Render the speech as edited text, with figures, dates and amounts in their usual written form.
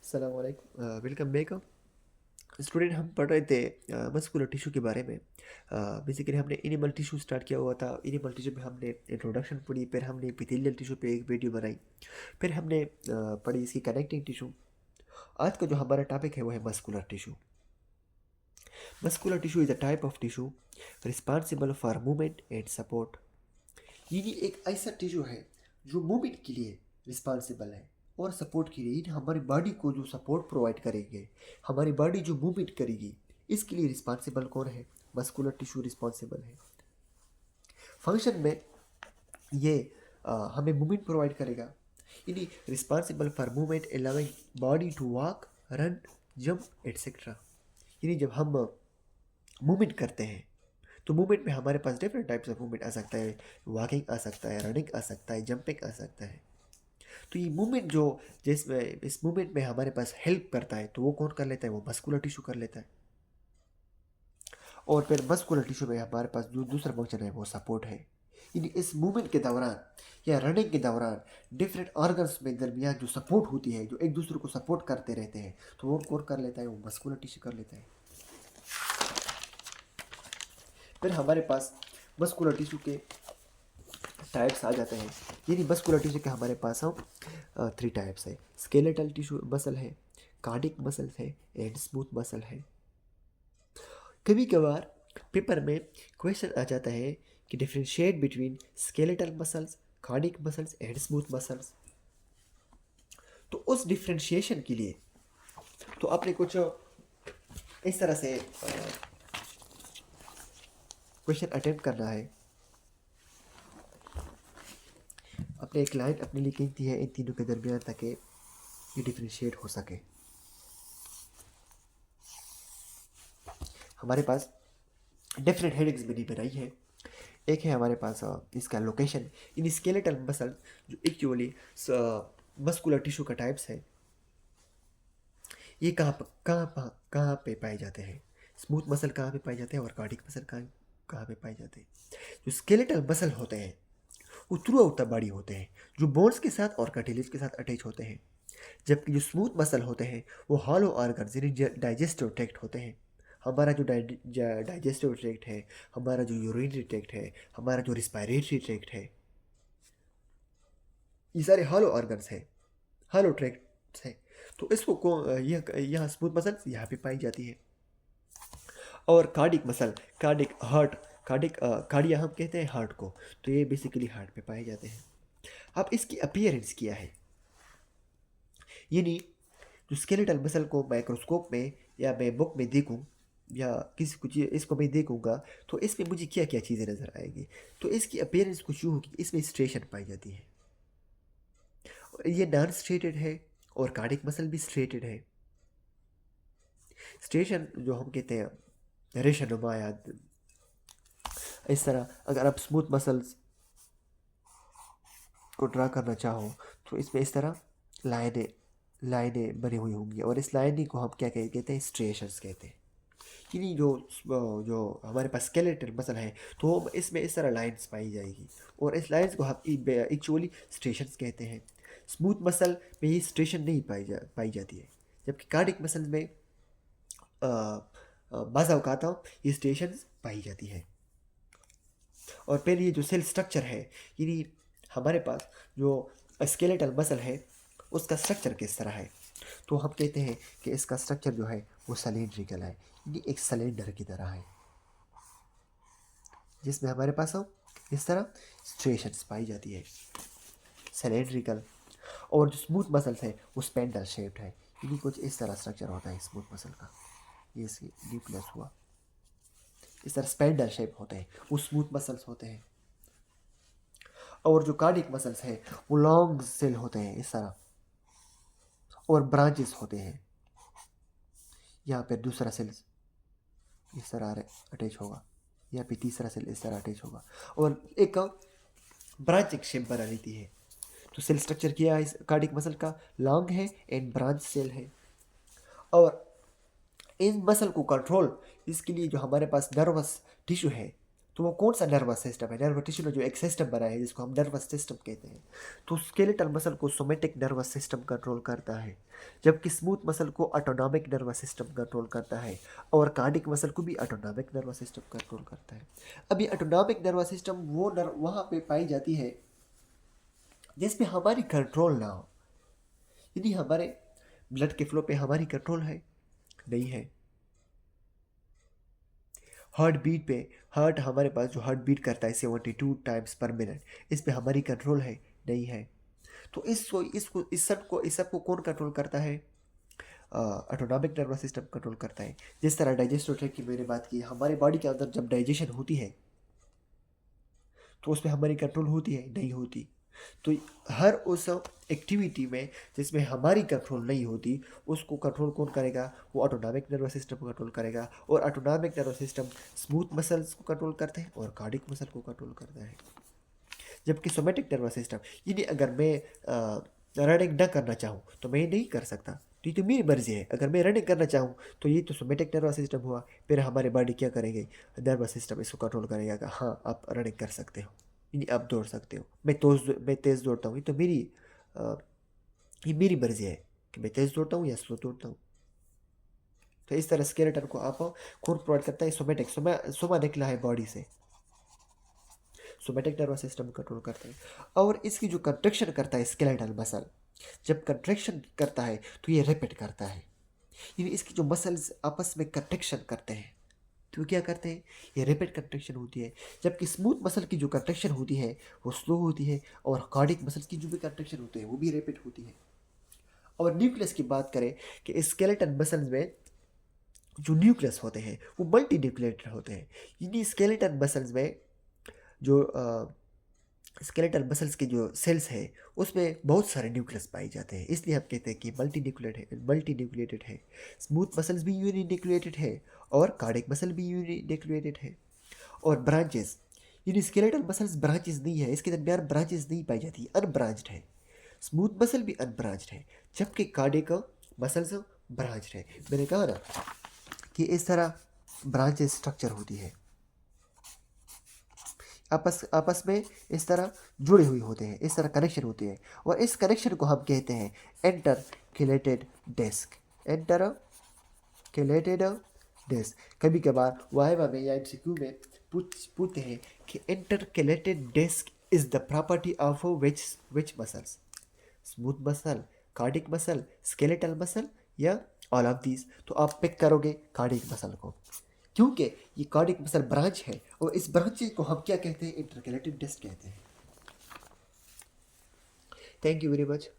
अस्सलाम वालेकुम welcome back. Student हम पढ़ रहे थे मस्कुलर टिश्यू के बारे में। बेसिकली हमने एनिमल टिश्यू स्टार्ट किया हुआ था। एनिमल टिश्यू में हमने इंट्रोडक्शन पढ़ी, फिर हमने एपिथेलियल टिश्यू पे एक वीडियो बनाई, फिर हमने पढ़ी इसकी कनेक्टिंग टिश्यू। आज का जो हमारा टॉपिक है वो है muscular tissue. Muscular tissue is a type of tissue responsible for movement and support. ये एक ऐसा टिश्यू है जो मूवमेंट के लिए रिस्पॉन्सिबल है और सपोर्ट के लिए। हमारी बॉडी को जो सपोर्ट प्रोवाइड करेंगे, हमारी बॉडी जो मूवमेंट करेगी, इसके लिए रिस्पॉन्सिबल कौन है? मस्कुलर टिश्यू रिस्पॉन्सिबल है। फंक्शन में ये हमें मूवमेंट प्रोवाइड करेगा। यानी responsible for movement allowing body to walk, run, jump etcetera. यानी जब हम मूवमेंट करते हैं तो मूवमेंट में हमारे पास डिफरेंट टाइप्स ऑफ मूवमेंट आ सकता है। वॉकिंग आ सकता है, रनिंग आ सकता है, जंपिंग आ सकता है। तो ये मूवमेंट जो जिसमें इस मूवमेंट में हमारे पास हेल्प करता है, तो वो कौन कर लेता है? वो मस्कुलर टिश्यू कर लेता है। और फिर मस्कुलर टिश्यू में हमारे पास जो दूसरा फंक्शन है वो सपोर्ट है। यानी इस मूवमेंट के दौरान या रनिंग के दौरान डिफरेंट ऑर्गन्स में दरमियान जो सपोर्ट होती है, जो एक दूसरे को सपोर्ट करते रहते हैं, तो वो कौन कर लेता है? वो मस्कुलर टिश्यू कर लेता है। फिर हमारे पास मस्कुलर टिश्यू के टाइप्स आ जाते हैं। यानी मस्कुलर टिश्यू के हमारे पास हम 3 टाइप्स है। स्केलेटल टिश्यू मसल है, कार्डिक मसल है, एंड स्मूथ मसल है। कभी कभार पेपर में क्वेश्चन आ जाता है कि differentiate between skeletal muscles, cardiac muscles and smooth muscles. तो उस डिफरेंशिएशन के लिए तो आपने कुछ इस तरह से क्वेश्चन अटेम्प्ट करना है। आपने एक लाइन अपने लिए लिखी थी है इन तीनों के दरमियान, ताकि ये डिफरेंशिएट हो सके। हमारे पास डिफरेंट हेडिंग्स बनी बनाई है। एक है हमारे पास इसका लोकेशन। इन स्केलेटल मसल जो एक्चुअली मस्कुलर टिश्यू का टाइप्स है, ये कहाँ पे पाए जाते हैं? स्मूथ मसल कहाँ पे पाए जाते हैं और कार्डिक मसल कहाँ पे पाए जाते हैं? जो स्केलेटल मसल होते हैं वो थ्रू आउट द बॉडी होते हैं, जो बोन्स के साथ और कार्टिलेज के साथ अटैच होते हैं। जबकि जो स्मूथ मसल होते हैं वो हॉलो ऑर्गन यानी डाइजेस्टिव ट्रैक्ट होते हैं। हमारा जो डाइजेस्टिव ट्रैक्ट है, हमारा जो यूरिनरी ट्रैक्ट है, हमारा जो रिस्पायरेटरी ट्रैक्ट है, ये सारे हॉलो ऑर्गन्स हैं, हॉलो ट्रैक्ट है। तो इसको यह यहाँ स्मूथ मसल यहाँ पे पाई जाती है। और cardiac muscle, cardiac heart, cardia हम कहते हैं हार्ट को, तो ये बेसिकली हार्ट पे पाए जाते हैं। अब इसकी अपीयरेंस क्या है? यानी जो स्केलेटल मसल को माइक्रोस्कोप में या मैं बुक में देखूं या किसी कुछ इसको मैं देखूंगा, तो इसमें मुझे क्या क्या चीज़ें नज़र आएगी? तो इसकी अपीयरेंस कुछ यूँ होगी, इसमें स्ट्रेशन पाई जाती है। और ये नॉन स्ट्रेटेड है और कार्डिक मसल भी स्ट्रेटेड है। स्ट्रेशन जो हम कहते हैं रेशा नुमा या इस तरह, अगर आप स्मूथ मसल्स को ड्रा करना चाहो तो इसमें इस तरह लाइनें लाइनें बनी हुई होंगी, और इस लाइनिंग को हम क्या कहते हैं? स्ट्रेशंस कहते हैं। यानी जो हमारे पास स्केलेटल मसल है, तो इसमें इस तरह लाइंस पाई जाएगी, और इस लाइंस को हम एक्चुअली स्ट्रेशंस कहते हैं। स्मूथ मसल में ये स्ट्रेशन नहीं पाई जाती है, जबकि कार्डिक मसल में बाज़ औक़ात ये स्ट्रेशंस पाई जाती है। और फिर ये जो सेल स्ट्रक्चर है, यानी हमारे पास जो स्केलेटल मसल है उसका स्ट्रक्चर किस तरह है? तो हम कहते हैं कि इसका स्ट्रक्चर जो है वो सिलिंड्रिकल है, यानी एक सिलेंडर की तरह है, जिसमें हमारे पास हो इस तरह स्ट्रेशंस पाई जाती है, सिलेंड्रिकल। और जो स्मूथ मसल्स है वो स्पेंडल शेप्ड है, यानी कुछ इस तरह स्ट्रक्चर होता है स्मूथ मसल का। ये इसकी न्यूक्लियस हुआ, इस तरह स्पेंडल शेप होते हैं, वो स्मूथ मसल्स होते हैं। और जो कार्डिक मसल्स है वो लॉन्ग सेल होते हैं इस तरह, और ब्रांचेस होते हैं। यहाँ पे दूसरा सेल इस तरह अटैच होगा, यहाँ पे तीसरा सेल इस तरह अटैच होगा, और एक ब्रांच एक शेप बना लेती है। तो सेल स्ट्रक्चर किया है इस कार्डिक मसल का, लॉन्ग है एंड ब्रांच सेल है। और इन मसल को कंट्रोल इसके लिए जो हमारे पास नर्वस टिश्यू है, तो वो कौन सा नर्वस सिस्टम है? नर्वस टिश्यू ने जो एक सिस्टम बनाया है जिसको हम नर्वस सिस्टम कहते हैं, तो स्केलेटल मसल को सोमेटिक नर्वस सिस्टम कंट्रोल करता है, जबकि स्मूथ मसल को ऑटोनॉमिक नर्वस सिस्टम कंट्रोल करता है, और कार्डिक मसल को भी ऑटोनॉमिक नर्वस सिस्टम कंट्रोल करता है। अब ये ऑटोनॉमिक नर्वस सिस्टम वो वहाँ पे पाई जाती है जिसमें हमारी कंट्रोल ना हो। यदि हमारे ब्लड के फ्लो पे हमारी कंट्रोल है, नहीं है। हार्ट बीट पे, हार्ट हमारे पास जो हार्ट बीट करता है 72 टाइम्स पर मिनट, इस पे हमारी कंट्रोल है, नहीं है। तो इस सब को कौन कंट्रोल करता है? ऑटोनॉमिक नर्वस सिस्टम कंट्रोल करता है। जिस तरह डाइजेस्टिव ट्रैक्ट की मैंने बात की, हमारे बॉडी के अंदर जब डाइजेशन होती है तो उस पर हमारी कंट्रोल होती है, नहीं होती। तो हर उस एक्टिविटी में जिसमें हमारी कंट्रोल नहीं होती, उसको कंट्रोल कौन करेगा? वो ऑटोनॉमिक नर्वस सिस्टम को कंट्रोल करेगा। और autonomic nervous system smooth muscles को कंट्रोल करते हैं और कार्डिक मसल को कंट्रोल करता है। जबकि सोमेटिक नर्वस सिस्टम, यानी अगर मैं रनिंग न करना चाहूँ तो मैं नहीं कर सकता, तो ये तो मेरी मर्जी है। अगर मैं रनिंग करना चाहूँ तो ये तो सोमेटिक नर्वस सिस्टम हुआ। फिर हमारे बॉडी क्या करेंगे? नर्वस सिस्टम इसको कंट्रोल करेगा कि हाँ आप रनिंग कर सकते हो, यानी आप दौड़ सकते हो। मैं तेज़ दौड़ता हूँ, ये तो अ, ये मेरी मर्जी है कि मैं तेज़ दौड़ता हूँ या स्लो दौड़ता हूँ। तो इस तरह स्केलेटन को आप कौन प्रोवाइड करता है? सोमेटिक, सोमा निकला है बॉडी से, सोमेटिक नर्वस सिस्टम कंट्रोल करता है। और इसकी जो कंट्रैक्शन करता है स्केलेटल मसल, जब कंट्रैक्शन करता है तो ये रिपीट करता है, यानी इसकी जो मसल्स आपस में कंट्रैक्शन करते हैं तो क्या करते हैं? ये रैपिड कंट्रैक्शन होती है। जबकि स्मूथ मसल की जो कंट्रैक्शन होती है वो स्लो होती है, और कार्डिक मसल्स की जो भी कंट्रैक्शन होती है वो भी रैपिड होती है। और न्यूक्लियस की बात करें कि स्केलेटन मसल्स में जो न्यूक्लियस होते हैं वो मल्टी न्यूक्लिएटेड होते हैं, यानी स्केलेटन मसल्स में जो स्केलेटल मसल्स के जो सेल्स है उसमें बहुत सारे न्यूक्लियस पाए जाते हैं, इसलिए हम कहते हैं कि मल्टी न्यूक्लिएटेड है। स्मूथ मसल्स भी यूनिन्यूक्लिएटेड है और कार्डिक मसल भी यूनिन्यूक्लिएटेड है। और ब्रांचेस, यानी स्केलेटल मसल्स ब्रांचेस नहीं है, इसके दरमियान ब्रांचेस नहीं पाई जाती, अनब्रांच्ड है। स्मूथ मसल भी अनब्रांच्ड है, जबकि कार्डिक मसल्स ब्रांच्ड है। मैंने कहा ना कि इस तरह ब्रांचेस स्ट्रक्चर होती है, आपस आपस में इस तरह जुड़े हुए होते हैं, इस तरह कनेक्शन होते हैं। और इस कनेक्शन को हम कहते हैं इंटरकेलेटेड डिस्क। इंटरकेलेटेड डिस्क। कभी कभार वाइवा में या एमसीक्यू में पूछते हैं कि intercalated disc is the property of which muscles? Smooth muscle, cardiac muscle, skeletal muscle, या ऑल ऑफ दीज? तो आप पिक करोगे कार्डिक मसल को, क्योंकि ये कार्डिक मसल ब्रांच है, और इस ब्रांच को हम क्या कहते हैं? इंटरकैलेटेड डिस्क कहते हैं। Thank you very much.